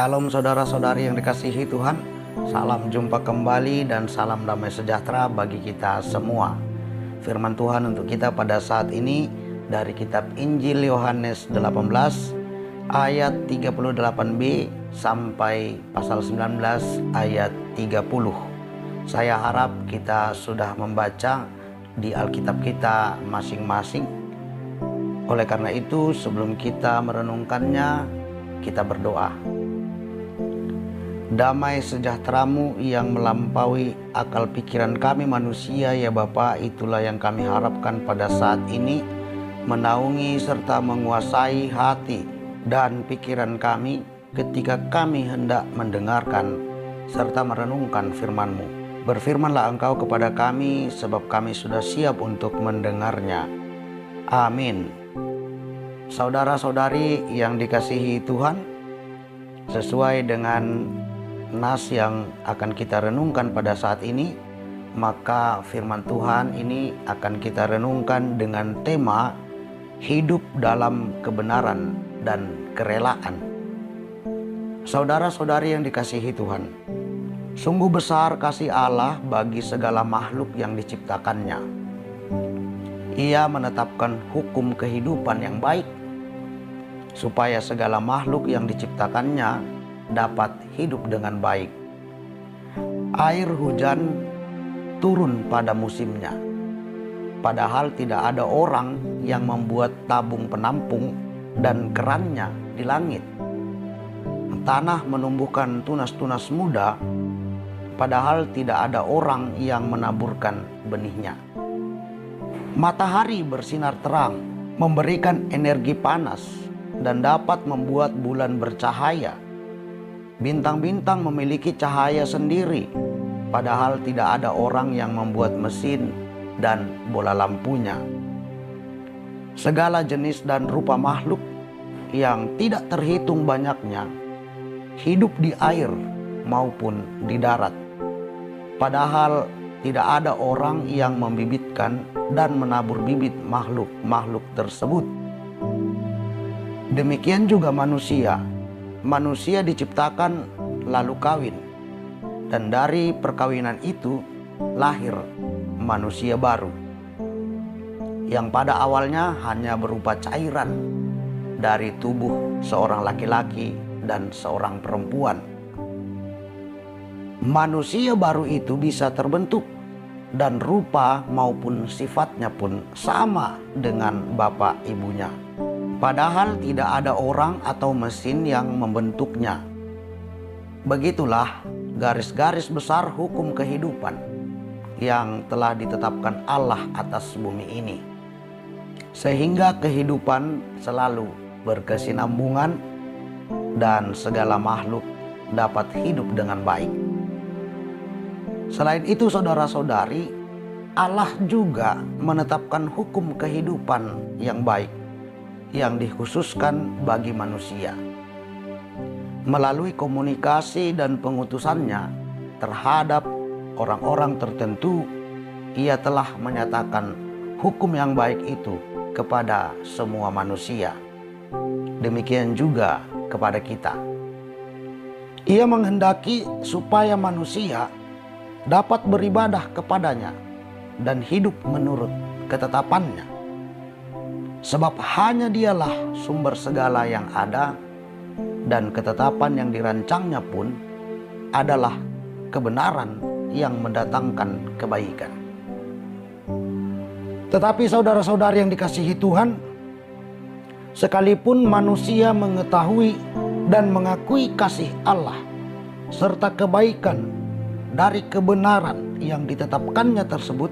Shalom saudara-saudari yang dikasihi Tuhan. Salam jumpa kembali dan salam damai sejahtera bagi kita semua. Firman Tuhan untuk kita pada saat ini dari kitab Injil Yohanes 18 ayat 38b sampai pasal 19 ayat 30. Saya harap kita sudah membaca di Alkitab kita masing-masing. Oleh karena itu, sebelum kita merenungkannya, kita berdoa. Damai sejahtera-Mu yang melampaui akal pikiran kami manusia, ya Bapa, itulah yang kami harapkan pada saat ini, menaungi serta menguasai hati dan pikiran kami ketika kami hendak mendengarkan serta merenungkan firman-Mu. Berfirmanlah Engkau kepada kami, sebab kami sudah siap untuk mendengarnya. Amin. Saudara-saudari yang dikasihi Tuhan, sesuai dengan nas yang akan kita renungkan pada saat ini, maka firman Tuhan ini akan kita renungkan dengan tema hidup dalam kebenaran dan kerelaan. Saudara-saudari yang dikasihi Tuhan, sungguh besar kasih Allah bagi segala makhluk yang diciptakannya. Ia menetapkan hukum kehidupan yang baik supaya segala makhluk yang diciptakannya dapat hidup dengan baik. Air hujan turun pada musimnya, padahal tidak ada orang yang membuat tabung penampung dan kerannya di langit. Tanah menumbuhkan tunas-tunas muda, padahal tidak ada orang yang menaburkan benihnya. Matahari bersinar terang, memberikan energi panas, dan dapat membuat bulan bercahaya. Bintang-bintang memiliki cahaya sendiri, padahal tidak ada orang yang membuat mesin dan bola lampunya. Segala jenis dan rupa makhluk yang tidak terhitung banyaknya hidup di air maupun di darat, padahal tidak ada orang yang membibitkan dan menabur bibit makhluk-makhluk tersebut. Demikian juga manusia. Manusia diciptakan lalu kawin, dan dari perkawinan itu lahir manusia baru yang pada awalnya hanya berupa cairan dari tubuh seorang laki-laki dan seorang perempuan. Manusia baru itu bisa terbentuk dan rupa maupun sifatnya pun sama dengan bapak ibunya, padahal tidak ada orang atau mesin yang membentuknya. Begitulah garis-garis besar hukum kehidupan yang telah ditetapkan Allah atas bumi ini, sehingga kehidupan selalu berkesinambungan dan segala makhluk dapat hidup dengan baik. Selain itu, saudara-saudari, Allah juga menetapkan hukum kehidupan yang baik yang dikhususkan bagi manusia. Melalui komunikasi dan pengutusannya terhadap orang-orang tertentu, Ia telah menyatakan hukum yang baik itu kepada semua manusia. Demikian juga kepada kita. Ia menghendaki supaya manusia dapat beribadah kepadanya dan hidup menurut ketetapannya. Sebab hanya Dialah sumber segala yang ada, dan ketetapan yang dirancangnya pun adalah kebenaran yang mendatangkan kebaikan. Tetapi saudara-saudari yang dikasihi Tuhan, sekalipun manusia mengetahui dan mengakui kasih Allah serta kebaikan dari kebenaran yang ditetapkannya tersebut,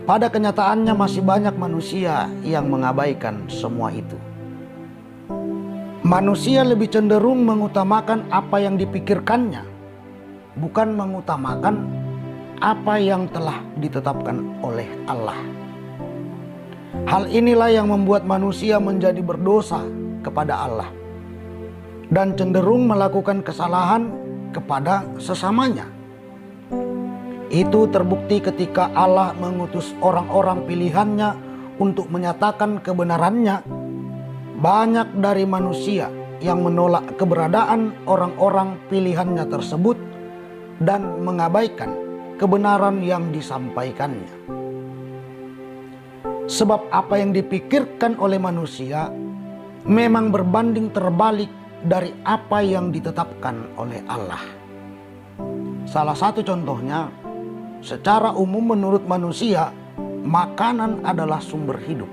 pada kenyataannya masih banyak manusia yang mengabaikan semua itu. Manusia lebih cenderung mengutamakan apa yang dipikirkannya, bukan mengutamakan apa yang telah ditetapkan oleh Allah. Hal inilah yang membuat manusia menjadi berdosa kepada Allah dan cenderung melakukan kesalahan kepada sesamanya. Itu terbukti ketika Allah mengutus orang-orang pilihannya untuk menyatakan kebenarannya. Banyak dari manusia yang menolak keberadaan orang-orang pilihannya tersebut dan mengabaikan kebenaran yang disampaikannya. Sebab apa yang dipikirkan oleh manusia memang berbanding terbalik dari apa yang ditetapkan oleh Allah. Salah satu contohnya, secara umum menurut manusia, makanan adalah sumber hidup.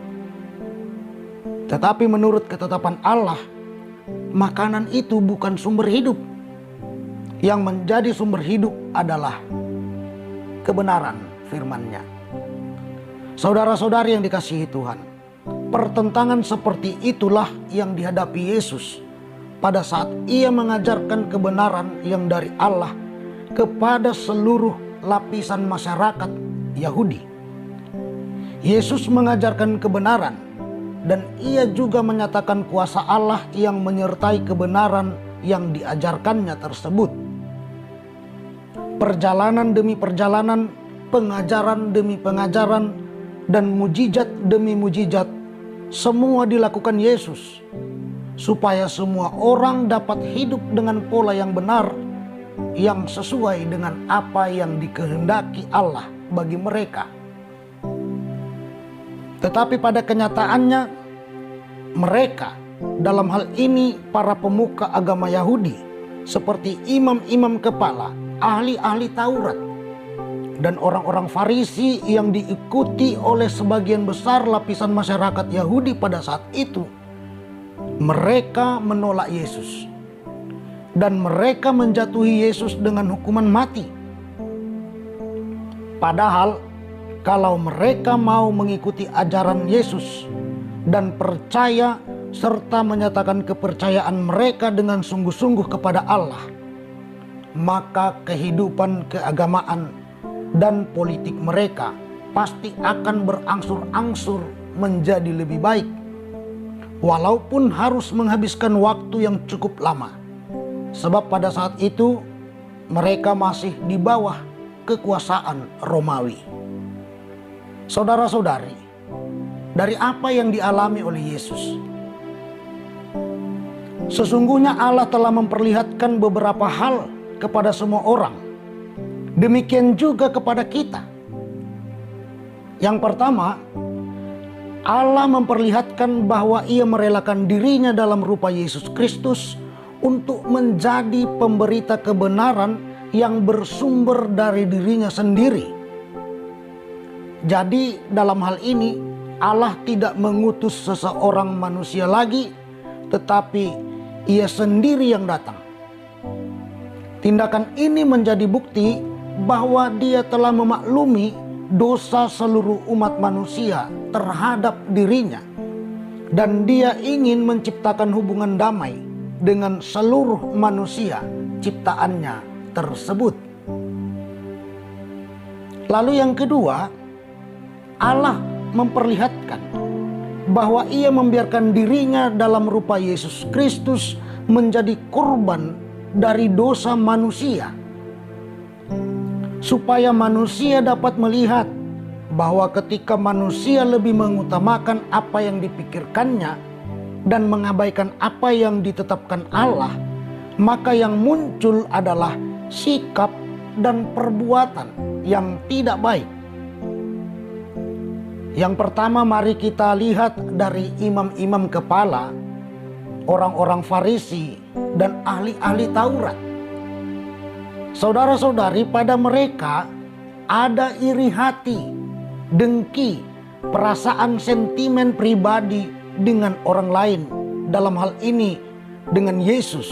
Tetapi menurut ketetapan Allah, makanan itu bukan sumber hidup. Yang menjadi sumber hidup adalah kebenaran firman-Nya. Saudara-saudari yang dikasihi Tuhan, pertentangan seperti itulah yang dihadapi Yesus pada saat Ia mengajarkan kebenaran yang dari Allah kepada seluruh lapisan masyarakat Yahudi. Yesus mengajarkan kebenaran dan Ia juga menyatakan kuasa Allah yang menyertai kebenaran yang diajarkannya tersebut. Perjalanan demi perjalanan, pengajaran demi pengajaran, dan mujizat demi mujizat, semua dilakukan Yesus supaya semua orang dapat hidup dengan pola yang benar, yang sesuai dengan apa yang dikehendaki Allah bagi mereka. Tetapi pada kenyataannya, mereka, dalam hal ini para pemuka agama Yahudi, seperti imam-imam kepala, ahli-ahli Taurat, dan orang-orang Farisi yang diikuti oleh sebagian besar lapisan masyarakat Yahudi pada saat itu, mereka menolak Yesus. Dan mereka menjatuhi Yesus dengan hukuman mati. Padahal, kalau mereka mau mengikuti ajaran Yesus dan percaya serta menyatakan kepercayaan mereka dengan sungguh-sungguh kepada Allah, maka kehidupan keagamaan dan politik mereka pasti akan berangsur-angsur menjadi lebih baik, walaupun harus menghabiskan waktu yang cukup lama, sebab pada saat itu mereka masih di bawah kekuasaan Romawi. Saudara-saudari, dari apa yang dialami oleh Yesus, sesungguhnya Allah telah memperlihatkan beberapa hal kepada semua orang. Demikian juga kepada kita. Yang pertama, Allah memperlihatkan bahwa Ia merelakan dirinya dalam rupa Yesus Kristus untuk menjadi pemberita kebenaran yang bersumber dari dirinya sendiri. Jadi dalam hal ini Allah tidak mengutus seseorang manusia lagi, tetapi Ia sendiri yang datang. Tindakan ini menjadi bukti bahwa Dia telah memaklumi dosa seluruh umat manusia terhadap dirinya, dan Dia ingin menciptakan hubungan damai dengan seluruh manusia ciptaannya tersebut. Lalu yang kedua, Allah memperlihatkan bahwa Ia membiarkan dirinya dalam rupa Yesus Kristus menjadi korban dari dosa manusia, supaya manusia dapat melihat bahwa ketika manusia lebih mengutamakan apa yang dipikirkannya dan mengabaikan apa yang ditetapkan Allah, maka yang muncul adalah sikap dan perbuatan yang tidak baik. Yang pertama, mari kita lihat dari imam-imam kepala, orang-orang Farisi, dan ahli-ahli Taurat. Saudara-saudari, pada mereka ada iri hati, dengki, perasaan sentimen pribadi dengan orang lain, dalam hal ini dengan Yesus.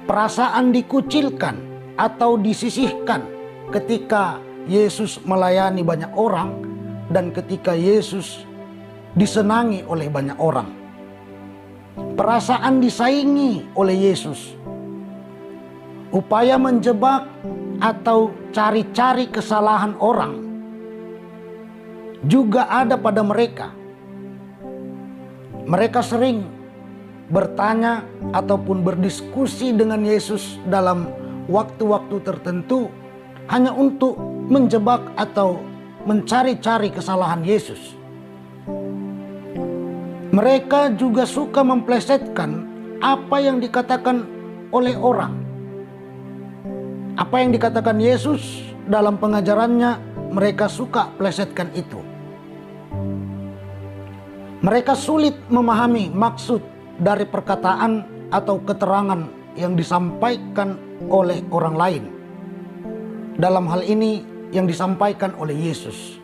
Perasaan dikucilkan atau disisihkan ketika Yesus melayani banyak orang dan ketika Yesus disenangi oleh banyak orang. Perasaan disaingi oleh Yesus. Upaya menjebak atau cari-cari kesalahan orang juga ada pada mereka. Mereka sering bertanya ataupun berdiskusi dengan Yesus dalam waktu-waktu tertentu hanya untuk menjebak atau mencari-cari kesalahan Yesus. Mereka juga suka memplesetkan apa yang dikatakan oleh orang. Apa yang dikatakan Yesus dalam pengajarannya, mereka suka plesetkan itu. Mereka sulit memahami maksud dari perkataan atau keterangan yang disampaikan oleh orang lain. Dalam hal ini yang disampaikan oleh Yesus.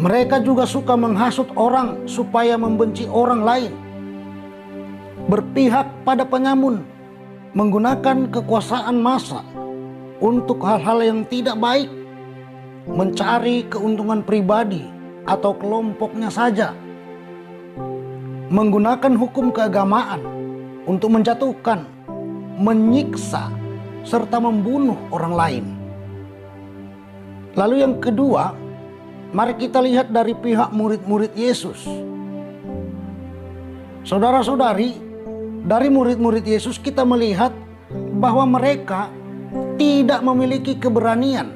Mereka juga suka menghasut orang supaya membenci orang lain. Berpihak pada penyamun, menggunakan kekuasaan massa untuk hal-hal yang tidak baik, mencari keuntungan pribadi atau kelompoknya saja, menggunakan hukum keagamaan untuk menjatuhkan, menyiksa, serta membunuh orang lain. Lalu yang kedua, mari kita lihat dari pihak murid-murid Yesus. Saudara-saudari, dari murid-murid Yesus kita melihat bahwa mereka tidak memiliki keberanian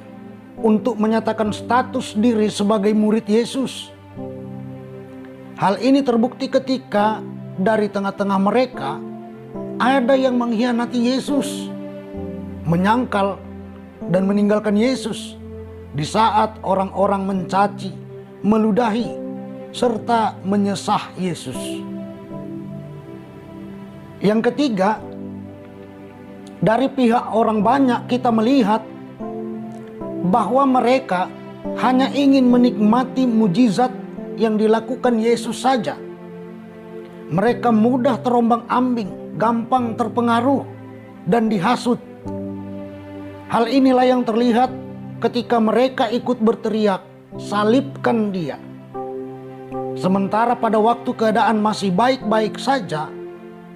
untuk menyatakan status diri sebagai murid Yesus. Hal ini terbukti ketika dari tengah-tengah mereka ada yang mengkhianati Yesus, menyangkal dan meninggalkan Yesus di saat orang-orang mencaci, meludahi, serta menyesah Yesus. Yang ketiga, dari pihak orang banyak kita melihat bahwa mereka hanya ingin menikmati mujizat yang dilakukan Yesus saja. Mereka mudah terombang-ambing, gampang terpengaruh dan dihasut. Hal inilah yang terlihat ketika mereka ikut berteriak, "Salibkan dia." Sementara pada waktu keadaan masih baik-baik saja,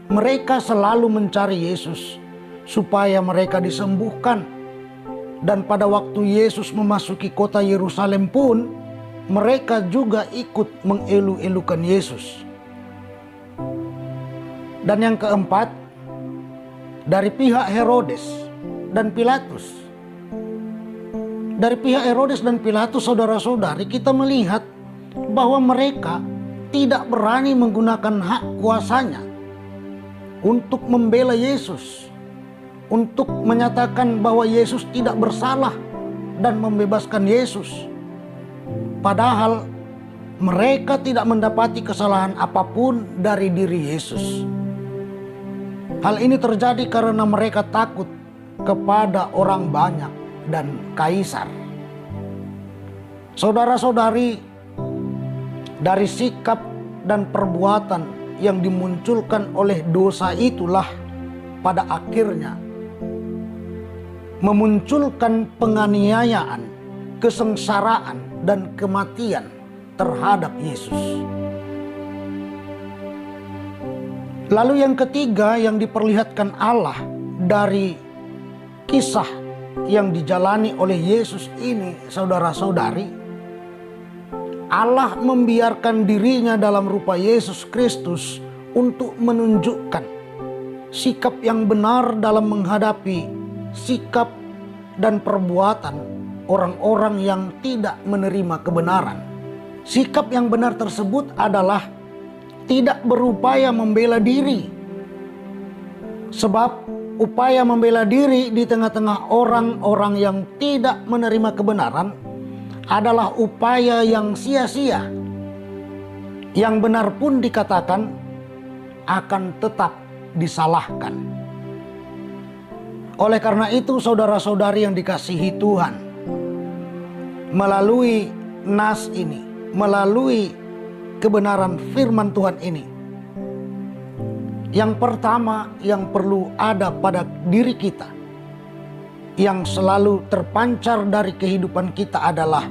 mereka selalu mencari Yesus supaya mereka disembuhkan. Dan pada waktu Yesus memasuki kota Yerusalem pun, mereka juga ikut mengelu-elukan Yesus. Dan yang keempat, dari pihak Herodes dan Pilatus. Dari pihak Herodes dan Pilatus, saudara-saudari, kita melihat bahwa mereka tidak berani menggunakan hak kuasanya untuk membela Yesus, untuk menyatakan bahwa Yesus tidak bersalah dan membebaskan Yesus. Padahal mereka tidak mendapati kesalahan apapun dari diri Yesus. Hal ini terjadi karena mereka takut kepada orang banyak dan kaisar. Saudara-saudari, dari sikap dan perbuatan yang dimunculkan oleh dosa itulah pada akhirnya memunculkan penganiayaan, kesengsaraan, dan kematian terhadap Yesus. Lalu yang ketiga yang diperlihatkan Allah dari kisah yang dijalani oleh Yesus ini, saudara-saudari, Allah membiarkan dirinya dalam rupa Yesus Kristus untuk menunjukkan sikap yang benar dalam menghadapi sikap dan perbuatan orang-orang yang tidak menerima kebenaran. Sikap yang benar tersebut adalah tidak berupaya membela diri. Sebab upaya membela diri di tengah-tengah orang-orang yang tidak menerima kebenaran adalah upaya yang sia-sia. Yang benar pun dikatakan akan tetap disalahkan. Oleh karena itu, saudara-saudari yang dikasihi Tuhan, melalui nas ini, melalui kebenaran firman Tuhan ini, yang pertama yang perlu ada pada diri kita, yang selalu terpancar dari kehidupan kita adalah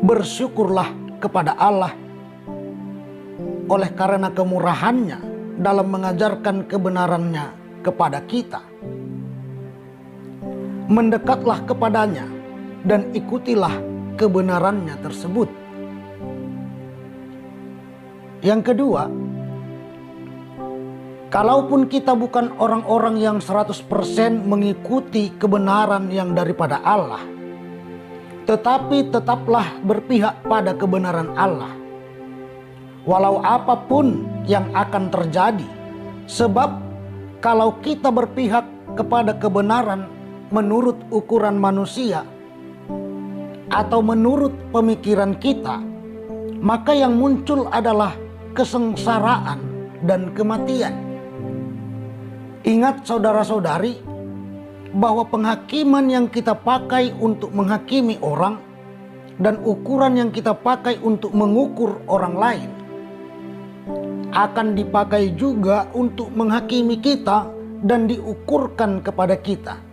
bersyukurlah kepada Allah oleh karena kemurahannya dalam mengajarkan kebenarannya kepada kita. Mendekatlah kepadanya dan ikutilah kebenarannya tersebut. Yang kedua, kalaupun kita bukan orang-orang yang 100% mengikuti kebenaran yang daripada Allah, tetapi tetaplah berpihak pada kebenaran Allah. walau apapun yang akan terjadi. Sebab kalau kita berpihak kepada kebenaran menurut ukuran manusia atau menurut pemikiran kita, maka yang muncul adalah kesengsaraan dan kematian. Ingat saudara-saudari, bahwa penghakiman yang kita pakai untuk menghakimi orang dan ukuran yang kita pakai untuk mengukur orang lain akan dipakai juga untuk menghakimi kita dan diukurkan kepada kita.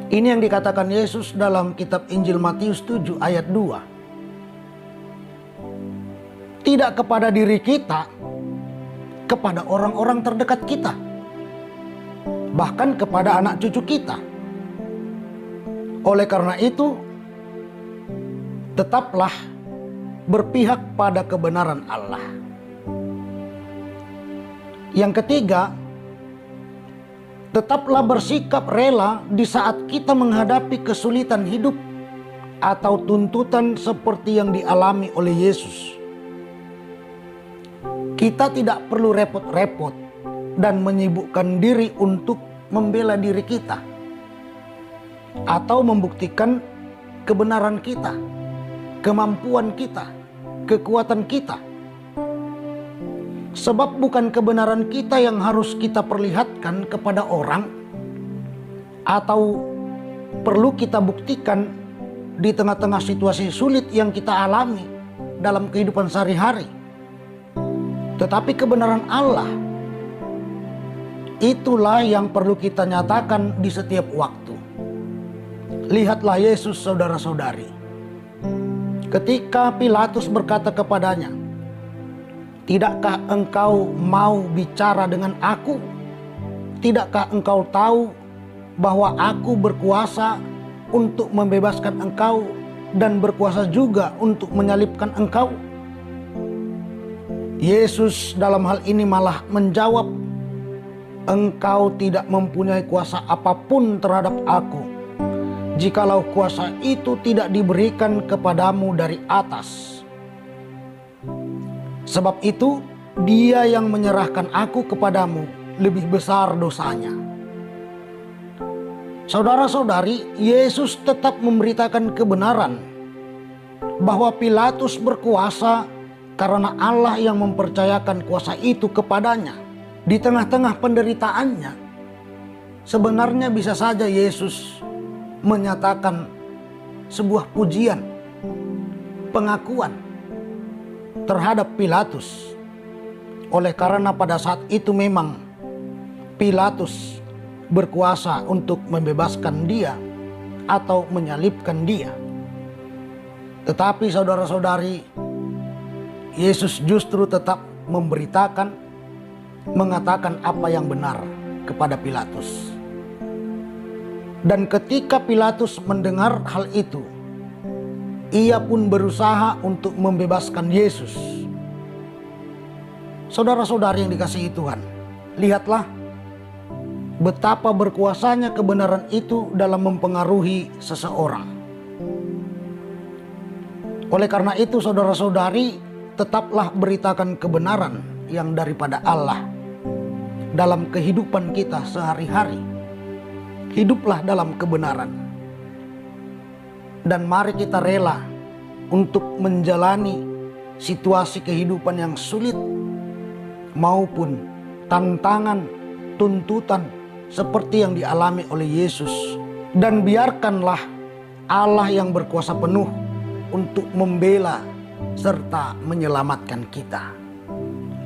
Ini yang dikatakan Yesus dalam kitab Injil Matius 7 ayat 2. Tidak kepada diri kita, kepada orang-orang terdekat kita, bahkan kepada anak cucu kita. Oleh karena itu, tetaplah berpihak pada kebenaran Allah. Yang ketiga, tetaplah bersikap rela di saat kita menghadapi kesulitan hidup atau tuntutan seperti yang dialami oleh Yesus. Kita tidak perlu repot-repot dan menyibukkan diri untuk membela diri kita atau membuktikan kebenaran kita, kemampuan kita, kekuatan kita. Sebab bukan kebenaran kita yang harus kita perlihatkan kepada orang atau perlu kita buktikan di tengah-tengah situasi sulit yang kita alami dalam kehidupan sehari-hari. Tetapi kebenaran Allah, itulah yang perlu kita nyatakan di setiap waktu. Lihatlah Yesus, saudara-saudari. Ketika Pilatus berkata kepadanya, "Tidakkah engkau mau bicara dengan aku? Tidakkah engkau tahu bahwa aku berkuasa untuk membebaskan engkau dan berkuasa juga untuk menyalibkan engkau?" Yesus dalam hal ini malah menjawab, "Engkau tidak mempunyai kuasa apapun terhadap aku, jikalau kuasa itu tidak diberikan kepadamu dari atas. Sebab itu, dia yang menyerahkan aku kepadamu lebih besar dosanya." Saudara-saudari, Yesus tetap memberitakan kebenaran bahwa Pilatus berkuasa karena Allah yang mempercayakan kuasa itu kepadanya. Di tengah-tengah penderitaannya, sebenarnya bisa saja Yesus menyatakan sebuah pujian, pengakuan terhadap Pilatus. Oleh karena pada saat itu memang Pilatus berkuasa untuk membebaskan dia atau menyalibkan dia. Tetapi saudara-saudari, Yesus justru tetap memberitakan, mengatakan apa yang benar kepada Pilatus. Dan ketika Pilatus mendengar hal itu, ia pun berusaha untuk membebaskan Yesus. Saudara-saudari yang dikasihi Tuhan, lihatlah betapa berkuasanya kebenaran itu dalam mempengaruhi seseorang. Oleh karena itu, saudara-saudari, tetaplah beritakan kebenaran yang daripada Allah dalam kehidupan kita sehari-hari. Hiduplah dalam kebenaran. Dan mari kita rela untuk menjalani situasi kehidupan yang sulit maupun tantangan, tuntutan seperti yang dialami oleh Yesus. Dan biarkanlah Allah yang berkuasa penuh untuk membela serta menyelamatkan kita.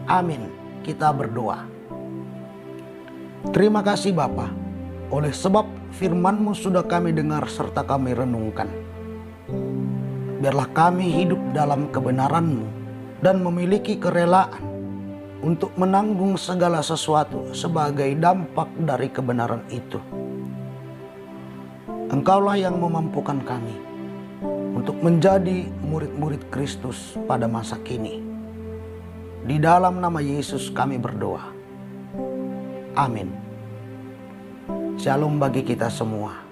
Amin. Kita berdoa. Terima kasih Bapa, oleh sebab firman-Mu sudah kami dengar serta kami renungkan. Biarlah kami hidup dalam kebenaran-Mu dan memiliki kerelaan untuk menanggung segala sesuatu sebagai dampak dari kebenaran itu. Engkaulah yang memampukan kami untuk menjadi murid-murid Kristus pada masa kini. Di dalam nama Yesus kami berdoa. Amin. Shalom bagi kita semua.